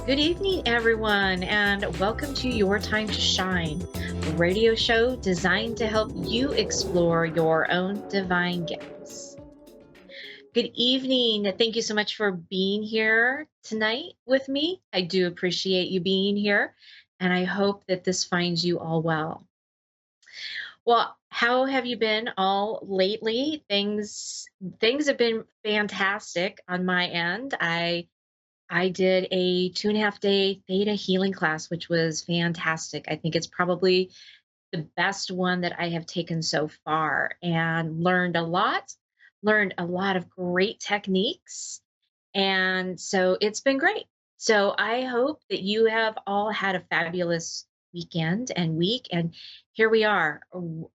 Good evening, everyone, and welcome to Your Time to Shine, a radio show designed to help you explore your own divine gifts. Good evening. Thank you so much for being here tonight with me. I do appreciate you being here, and I hope that this finds you all well. Well, how have you been all lately? Things have been fantastic on my end. I did a 2.5 day theta healing class, which was fantastic. I think it's probably the best one that I have taken so far and learned a lot of great techniques. And so it's been great. So I hope that you have all had a fabulous weekend and week. And here we are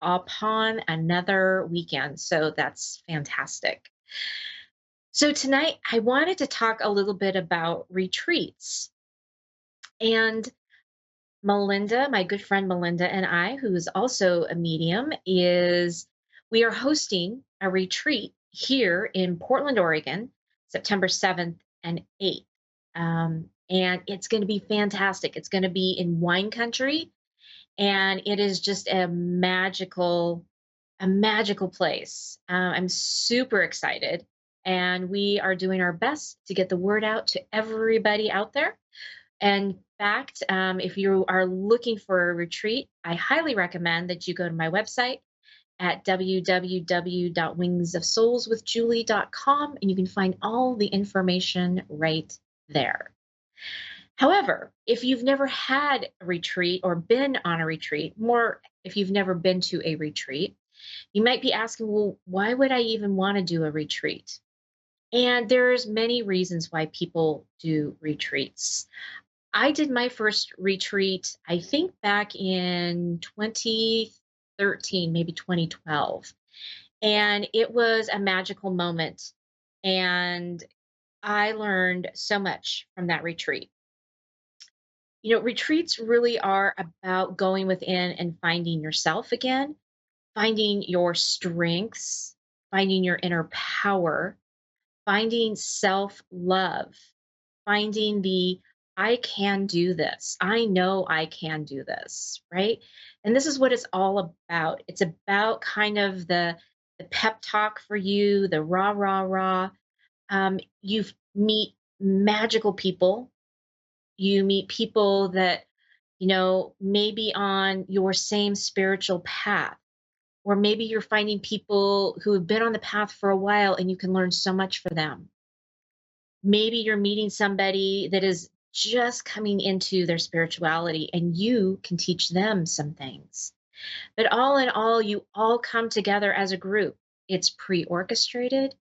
upon another weekend. So that's fantastic. So tonight, I wanted to talk a little bit about retreats. And Melinda, my good friend Melinda, and I, who's also a medium, we are hosting a retreat here in Portland, Oregon, September 7th and 8th. And it's going to be fantastic. It's going to be in wine country, and it is just a magical place. I'm super excited, and we are doing our best to get the word out to everybody out there. In fact, if you are looking for a retreat, I highly recommend that you go to my website at www.wingsofsoulswithjulie.com, and you can find all the information right there. However, if you've never had a retreat or been on a retreat, more if you've never been to a retreat, you might be asking, well, why would I even want to do a retreat? And there's many reasons why people do retreats. I did my first retreat, I think back in 2013, maybe 2012. And it was a magical moment. And I learned so much from that retreat. Retreats really are about going within and finding yourself again, finding your strengths, finding your inner power, finding self love, finding the I can do this. I know I can do this, right? And this is what it's all about. It's about kind of the pep talk for you, the rah rah rah. You meet magical people. You meet people that maybe on your same spiritual path, or maybe you're finding people who have been on the path for a while and you can learn so much from them. Maybe you're meeting somebody that is just coming into their spirituality and you can teach them some things. But all in all, you all come together as a group. It's pre orchestrated,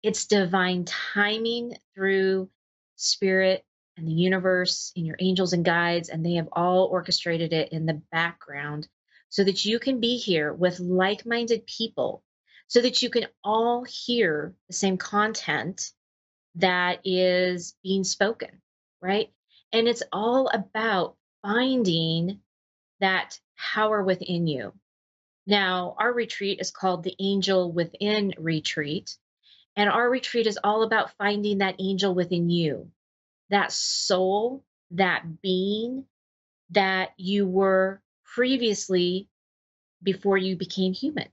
it's divine timing through spirit and the universe and your angels and guides, and they have all orchestrated it in the background so that you can be here with like minded people, so that you can all hear the same content that is being spoken, right? And it's all about finding that power within you. Now, our retreat is called the Angel Within Retreat. And our retreat is all about finding that angel within you, that soul, that being that you were previously before you became human.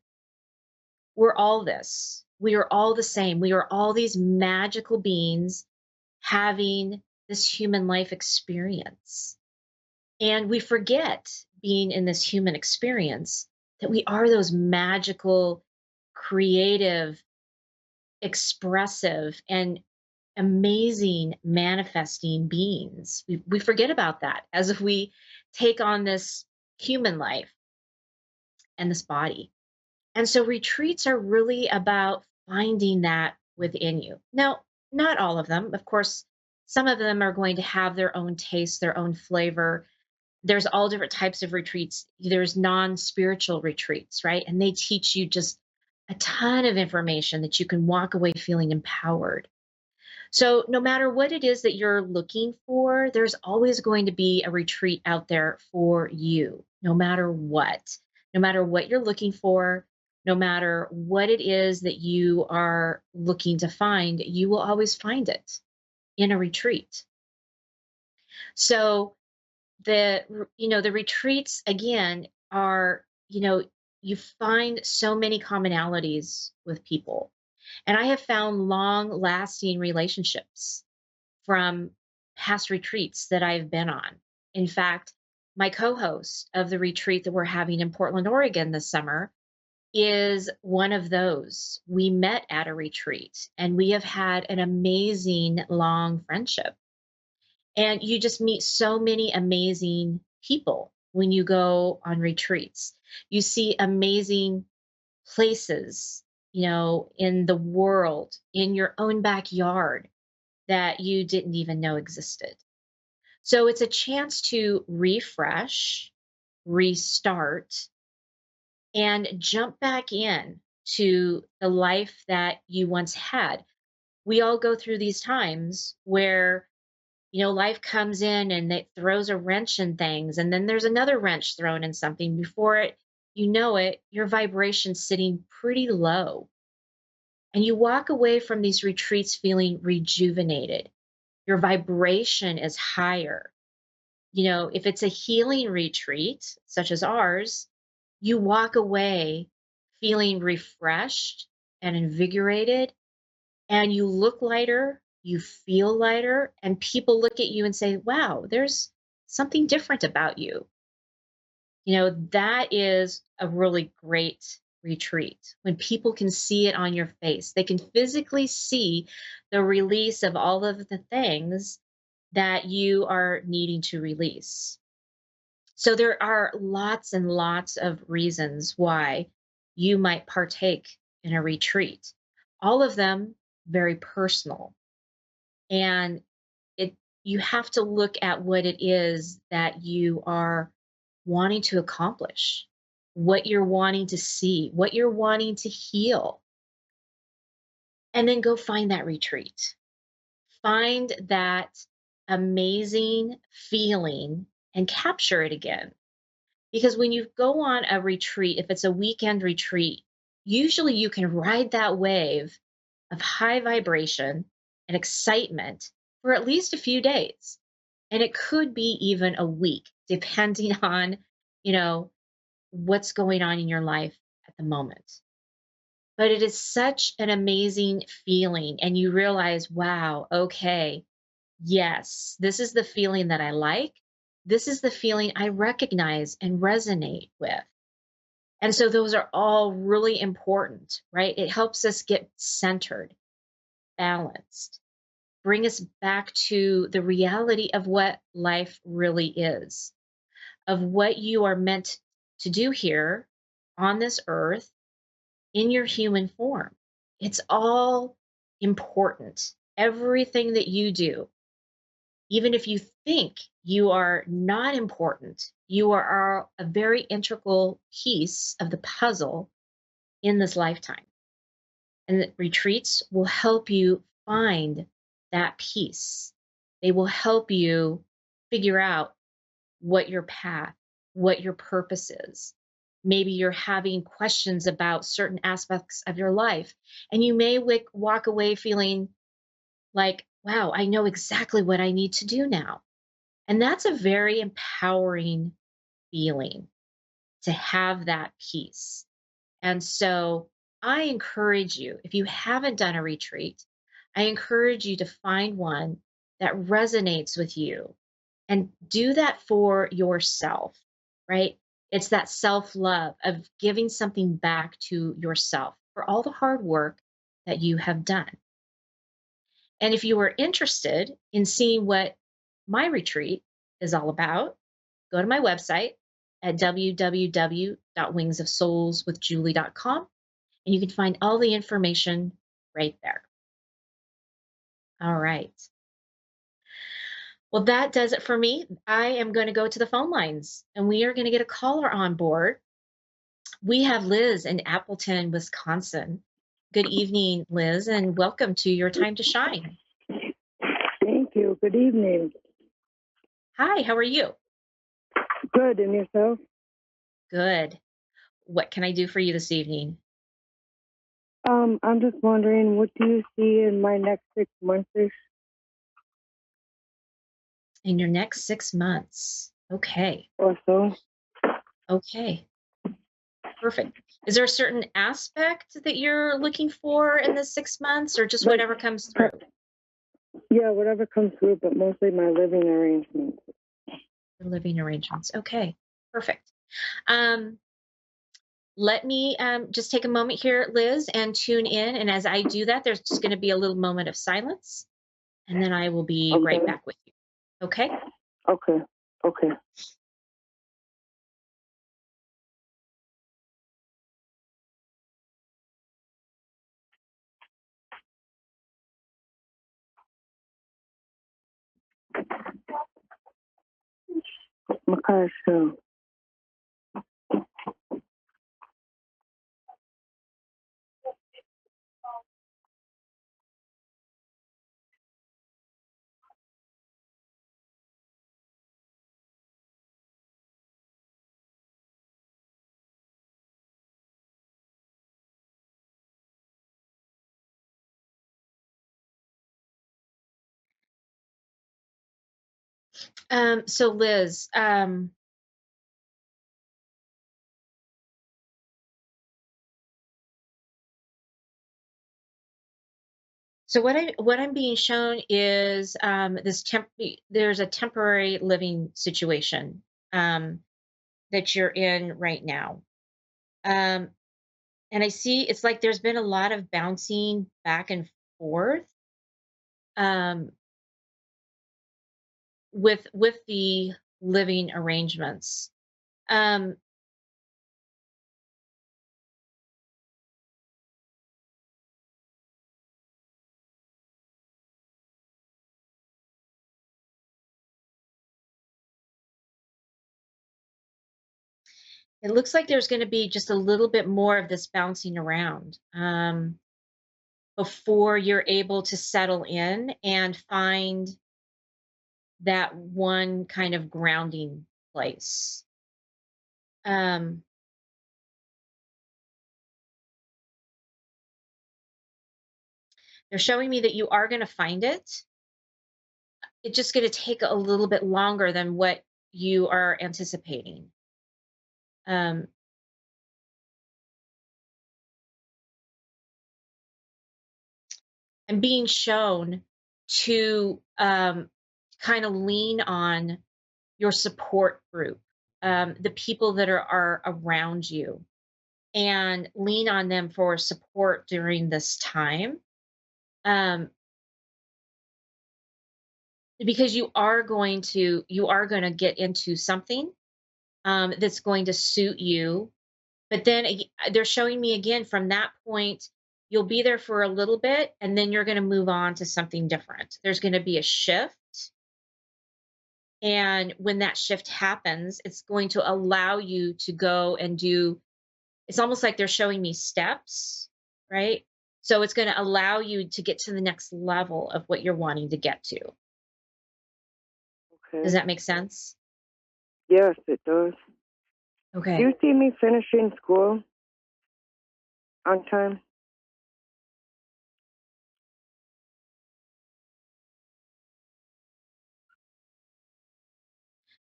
We're all this. We are all the same. We are all these magical beings having this human life experience. And we forget, being in this human experience, that we are those magical, creative, expressive, and amazing manifesting beings. We forget about that as if we take on this human life and this body. And so retreats are really about finding that within you. Now, not all of them, of course, some of them are going to have their own taste, their own flavor. There's all different types of retreats. There's non-spiritual retreats, right? And they teach you just a ton of information that you can walk away feeling empowered. So, no matter what it is that you're looking for, there's always going to be a retreat out there for you, no matter what. No matter what you're looking for, no matter what it is that you are looking to find, you will always find it in a retreat. So the retreats again are, you find so many commonalities with people. And I have found long lasting relationships from past retreats that I've been on. In fact, my co host of the retreat that we're having in Portland, Oregon this summer is one of those. We met at a retreat and we have had an amazing long friendship. And you just meet so many amazing people when you go on retreats. You see amazing places, in the world, in your own backyard that you didn't even know existed. So it's a chance to refresh, restart, and jump back in to the life that you once had. We all go through these times where, life comes in and it throws a wrench in things, and then there's another wrench thrown in something. Before you know it, your vibration's sitting pretty low. And you walk away from these retreats feeling rejuvenated. Your vibration is higher. If it's a healing retreat, such as ours, you walk away feeling refreshed and invigorated, and you look lighter, you feel lighter, and people look at you and say, wow, there's something different about you. That is a really great retreat when people can see it on your face. They can physically see the release of all of the things that you are needing to release. So there are lots and lots of reasons why you might partake in a retreat. All of them very personal. And it you have to look at what it is that you are wanting to accomplish, what you're wanting to see, what you're wanting to heal, and then go find that retreat. Find that amazing feeling and capture it again. Because when you go on a retreat, if it's a weekend retreat, usually you can ride that wave of high vibration and excitement for at least a few days. And it could be even a week, depending on, you know, what's going on in your life at the moment. But it is such an amazing feeling. And you realize, wow, okay, yes, this is the feeling that I like. This is the feeling I recognize and resonate with. And so those are all really important, right? It helps us get centered, balanced, bring us back to the reality of what life really is, of what you are meant to do here on this earth in your human form. It's all important. Everything that you do, even if you think you are not important, you are a very integral piece of the puzzle in this lifetime. And the retreats will help you find that piece. They will help you figure out what your path, what your purpose is. Maybe you're having questions about certain aspects of your life, and you may walk away feeling like, wow, I know exactly what I need to do now. And that's a very empowering feeling to have that peace. And so I encourage you, if you haven't done a retreat, I encourage you to find one that resonates with you and do that for yourself, right? It's that self love of giving something back to yourself for all the hard work that you have done. And if you are interested in seeing what my retreat is all about, go to my website at www.wingsofsoulswithjulie.com and you can find all the information right there. All right. Well, that does it for me. I am going to go to the phone lines and we are going to get a caller on board. We have Liz in Appleton, Wisconsin. Good evening, Liz, and welcome to Your Time to Shine. Thank you. Good evening. Hi, how are you? Good, and yourself? Good. What can I do for you this evening? I'm just wondering, what do you see in my next 6 months? In your next 6 months. Okay. or so. Okay. Perfect. Is there a certain aspect that you're looking for in the 6 months or just But whatever comes through? yeah, whatever comes through, but mostly my living arrangements. The living arrangements. Okay. Perfect. Um, Let me just take a moment here, Liz, and tune in. And as I do that, there's just going to be a little moment of silence, and then I will be right Okay. back with you. Okay? Okay. Okay. Makasha. So, Liz, so what I'm being shown is there's a temporary living situation that you're in right now. Um, and I see it's like there's been a lot of bouncing back and forth um, with the living arrangements. Um, it looks like there's going to be just a little bit more of this bouncing around before you're able to settle in and find that one kind of grounding place. Um, they're showing me that you are going to find it. It's just going to take a little bit longer than what you are anticipating. Um, I'm being shown to kind of lean on your support group, the people that are around you, and lean on them for support during this time. Um, because you are going to get into something that's going to suit you. But then they're showing me again from that point, you'll be there for a little bit and then you're going to move on to something different. There's going to be a shift. And when that shift happens, it's going to allow you to go and do, it's almost like they're showing me steps, right? So it's going to allow you to get to the next level of what you're wanting to get to. Does Okay. that make sense? Yes, it does. Do Okay. you see me finishing school on time?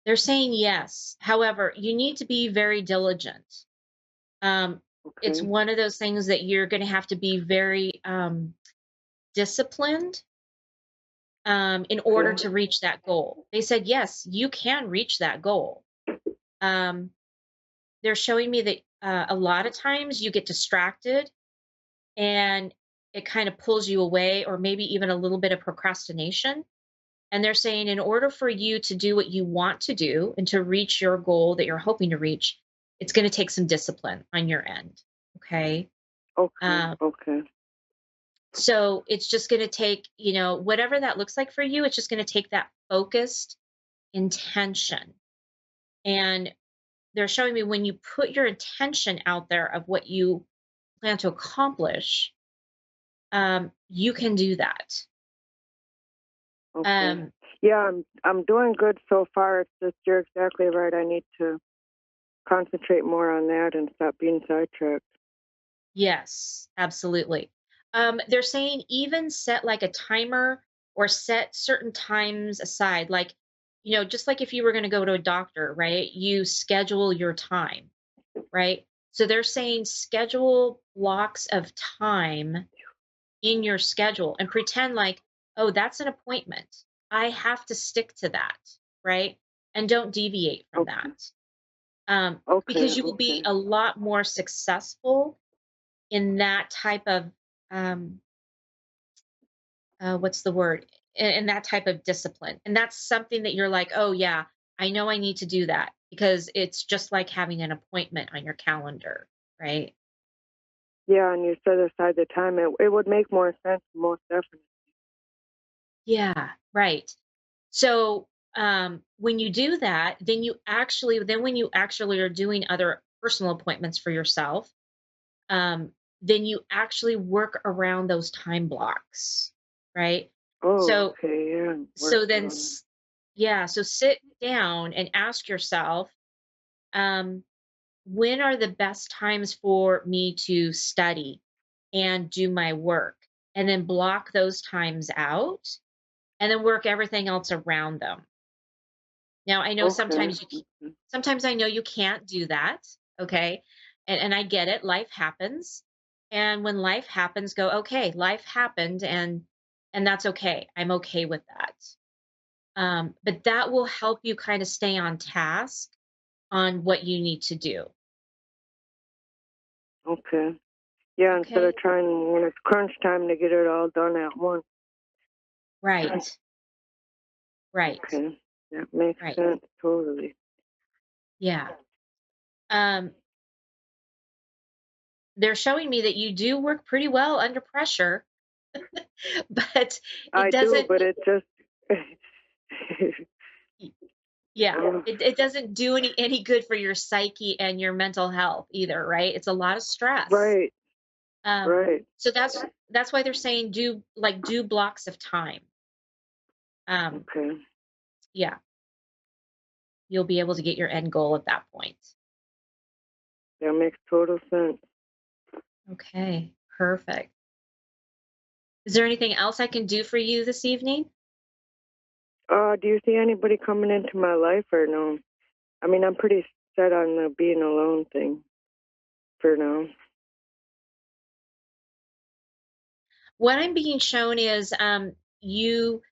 They're saying yes. However, you need to be very diligent. Um, it's Okay. one of those things that you're going to have to be very disciplined in order Okay. to reach that goal. They said, yes, you can reach that goal. Um, they're showing me that a lot of times you get distracted and it kind of pulls you away, or maybe even a little bit of procrastination. And they're saying, in order for you to do what you want to do and to reach your goal that you're hoping to reach, it's going to take some discipline on your end. Okay. Okay. Um, Okay. so it's just going to take, whatever that looks like for you, it's just going to take that focused intention. And they're showing me when you put your intention out there of what you plan to accomplish, you can do that. Okay. Um, Yeah, I'm doing good so far. It's just you're exactly right. I need to concentrate more on that and stop being sidetracked. yes, absolutely. They're saying even set like a timer or set certain times aside. Like just like if you were going to go to a doctor, right? You schedule your time, right? So they're saying schedule blocks of time in your schedule and pretend like, oh, that's an appointment. I have to stick to that, right? And don't deviate from Okay. that. Okay. Because you will be Okay. a lot more successful in that type of, um, what's the word? In that type of discipline. And that's something that you're like, oh, yeah, I know I need to do that because it's just like having an appointment on your calendar, right? Yeah, and you set aside the time. It would make more sense, most definitely. Yeah, right. So, when you do that, then when you actually are doing other personal appointments for yourself, um, then you actually work around those time blocks, right? Oh, So, okay. Yeah, work so then, around it. yeah, so sit down and ask yourself, um, when are the best times for me to study and do my work? And then block those times out and then work everything else around them. Now, I know Okay. Okay. sometimes I know you can't do that, okay? And I get it, life happens. And when life happens, go, "Okay, life happened and that's okay. I'm okay with that." But that will help you kind of stay on task on what you need to do. Okay. Yeah, instead of Okay? trying when it's crunch time to get it all done at once. Right. Right. Okay. That makes Right. sense totally. Yeah. Um, they're showing me that you do work pretty well under pressure, but it I do, doesn't but it just Yeah, oh, it doesn't do any good for your psyche and your mental health either, right? It's a lot of stress. right, Um, right. so that's why they're saying do blocks of time. Um, Okay. yeah, you'll be able to get your end goal at that point. That makes total sense. Okay, perfect. Is there anything else I can do for you this evening? Do you see anybody coming into my life or no? I mean, I'm pretty set on the being alone thing for now. What I'm being shown is you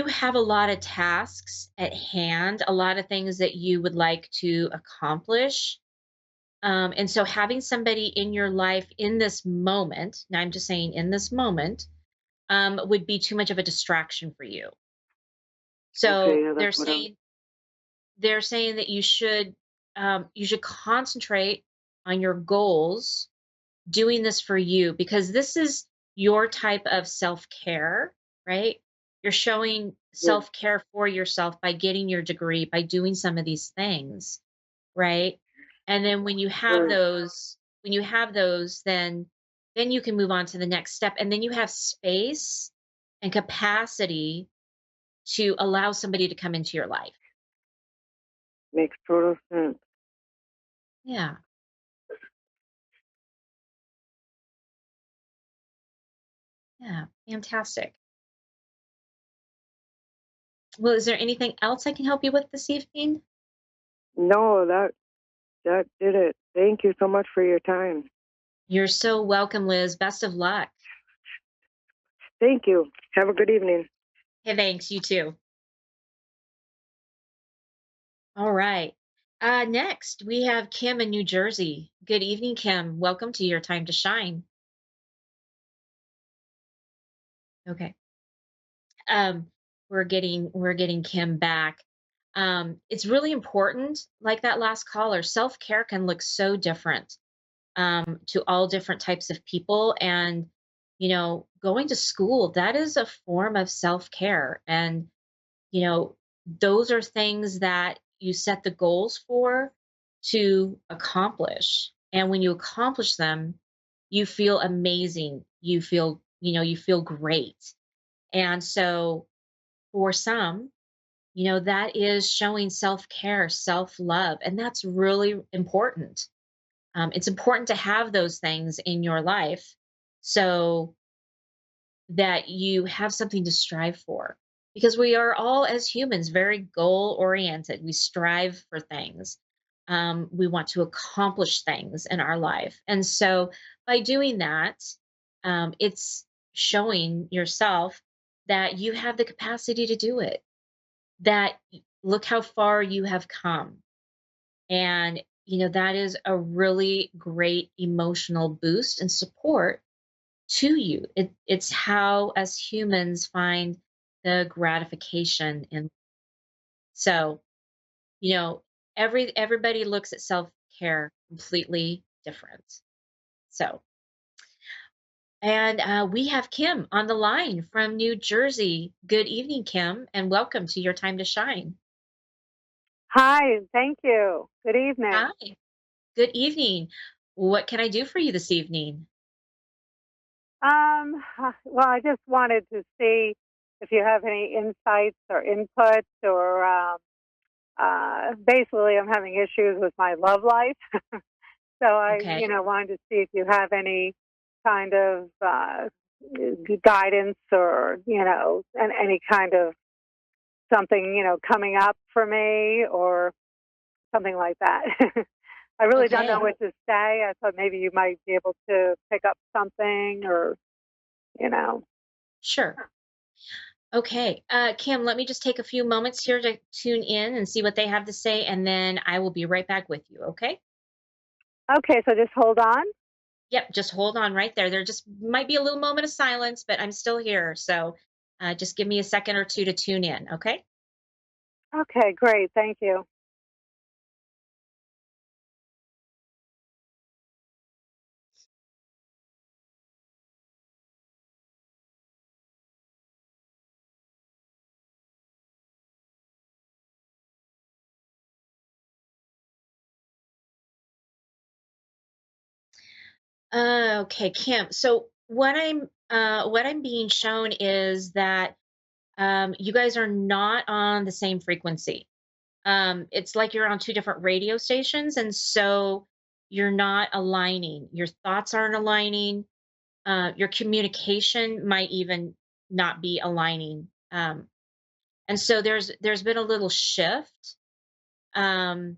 have a lot of tasks at hand, a lot of things that you would like to accomplish. And so having somebody in your life in this moment, now I'm just saying in this moment, would be too much of a distraction for you. Okay, So yeah, that's what I'm. they're saying that you should concentrate on your goals, doing this for you because this is your type of self-care, right? You're showing Yeah, self-care for yourself by getting your degree, by doing some of these things, right? And then right. when you have those, then you can move on to the next step. And then you have space and capacity to allow somebody to come into your life. Makes total sense. Yeah. Yeah. Fantastic. Well, is there anything else I can help you with this evening? No, that did it. Thank you so much for your time. You're so welcome, Liz. Best of luck. Thank you. Have a good evening. Hey, thanks. You too. All right. Next, we have Kim in New Jersey. Good evening, Kim. Welcome to Your Time to Shine. Okay. Um, we're getting Kim back. It's really important, like that last caller, self-care can look so different to all different types of people. And, going to school, that is a form of self-care. And those are things that you set the goals for to accomplish. And when you accomplish them, you feel amazing. You feel great. And so for some, that is showing self-care, self-love, and that's really important. It's important to have those things in your life so that you have something to strive for. because we are all, as humans, very goal oriented. We strive for things. We want to accomplish things in our life. And so by doing that, it's showing yourself that you have the capacity to do it, that look how far you have come. And, that is a really great emotional boost and support to you. It's how, as humans, find the gratification in. So, you know, everybody looks at self-care completely different. So, and we have Kim on the line from New Jersey. Good evening, Kim, and welcome to Your Time to Shine. Hi, thank you. Good evening. Hi. Good evening. What can I do for you this evening? Well, I just wanted to see if you have any insights or input or basically I'm having issues with my love life. So I, Okay, wanted to see if you have any kind of guidance or, and any kind of something, coming up for me or something like that. I really don't know okay, what to say. I thought maybe you might be able to pick up something or, you know. sure. Okay, Kim, let me just take a few moments here to tune in and see what they have to say, and then I will be right back with you, okay? Okay, so just hold on. Yep, just hold on right there. There just might be a little moment of silence, but I'm still here. So just give me a second or two to tune in, okay? Okay, great. Thank you. Okay, Kim. So what I'm being shown is that you guys are not on the same frequency. It's like you're on two different radio stations, and so you're not aligning. Your thoughts aren't aligning. Your communication might even not be aligning. And so there's been a little shift. Um,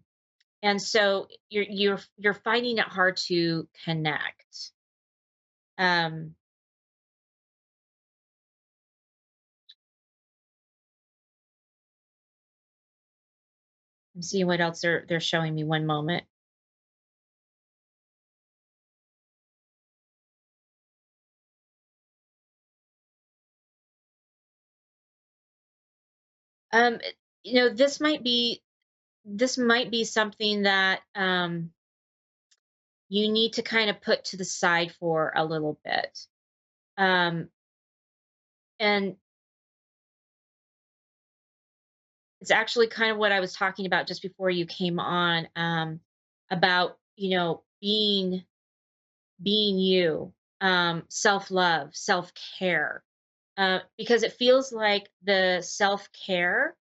and so you're finding it hard to connect. Um, I'm seeing what else they're showing me. One moment. Um, this might be something that you need to kind of put to the side for a little bit. Um, and it's actually kind of what I was talking about just before you came on, about being you, self-love, self-care, because it feels like the self-care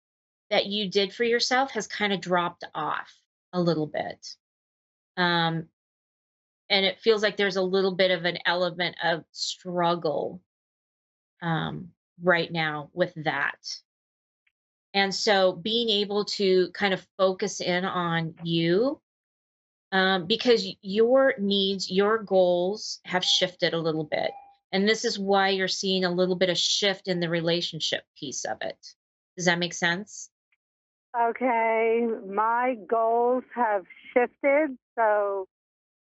that you did for yourself has kind of dropped off a little bit. Um, and it feels like there's a little bit of an element of struggle right now with that. And so being able to kind of focus in on you, because your needs, your goals have shifted a little bit. And this is why you're seeing a little bit of shift in the relationship piece of it. Does that make sense? Okay, my goals have shifted, so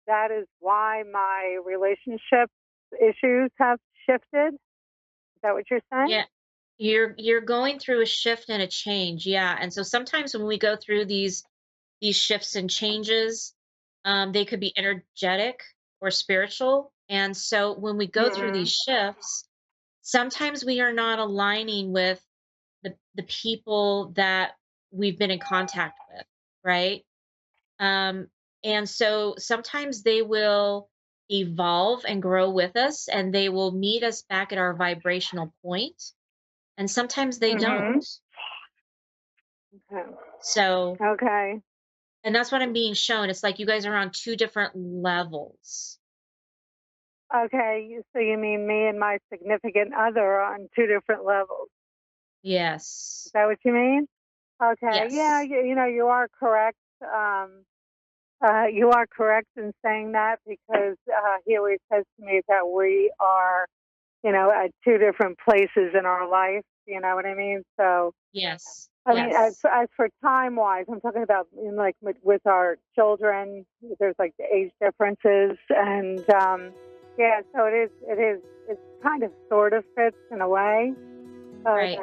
that is why my relationship issues have shifted. Is that what you're saying? Yeah. You're going through a shift and a change. Yeah. And so sometimes when we go through these shifts and changes, they could be energetic or spiritual. And so when we go through these Mhm. shifts, sometimes we are not aligning with the people that we've been in contact with, right? Um, and so sometimes they will evolve and grow with us, and they will meet us back at our vibrational point, and sometimes they don't. Mhm. Okay. So, Okay. and that's what I'm being shown. It's like you guys are on two different levels. Okay, so you mean me and my significant other are on two different levels. Yes. Is that what you mean? Okay. Yeah. Yes. You are correct. You are correct in saying that because he always says to me that we are, at two different places in our life. You know what I mean? So, Yes. I mean, Yes. as for time wise, I'm talking about like with our children. There's like the age differences, and yeah, so it's kind of sort of fits in a way. But Right.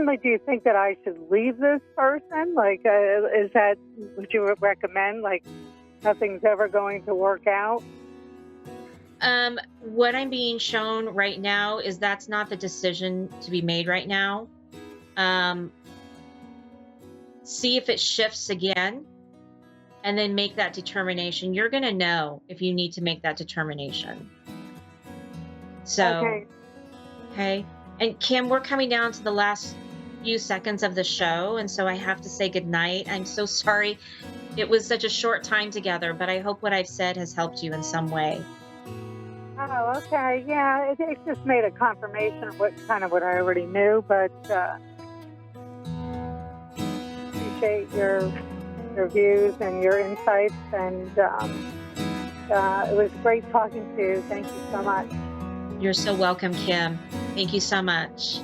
like, do you think that I should leave this person? Like, is that would you recommend? Like, nothing's ever going to work out. What I'm being shown right now is that's not the decision to be made right now. Um, See if it shifts again and then make that determination. You're going to know if you need to make that determination. So, Okay. okay. And Kim, we're coming down to the last few seconds of the show. And so I have to say goodnight. I'm so sorry. It was such a short time together, but I hope what I've said has helped you in some way. Oh, okay. Yeah, it just made a confirmation of what I already knew, but appreciate your views and your insights, and it was great talking to you. Thank you so much. You're so welcome, Kim. Thank you so much.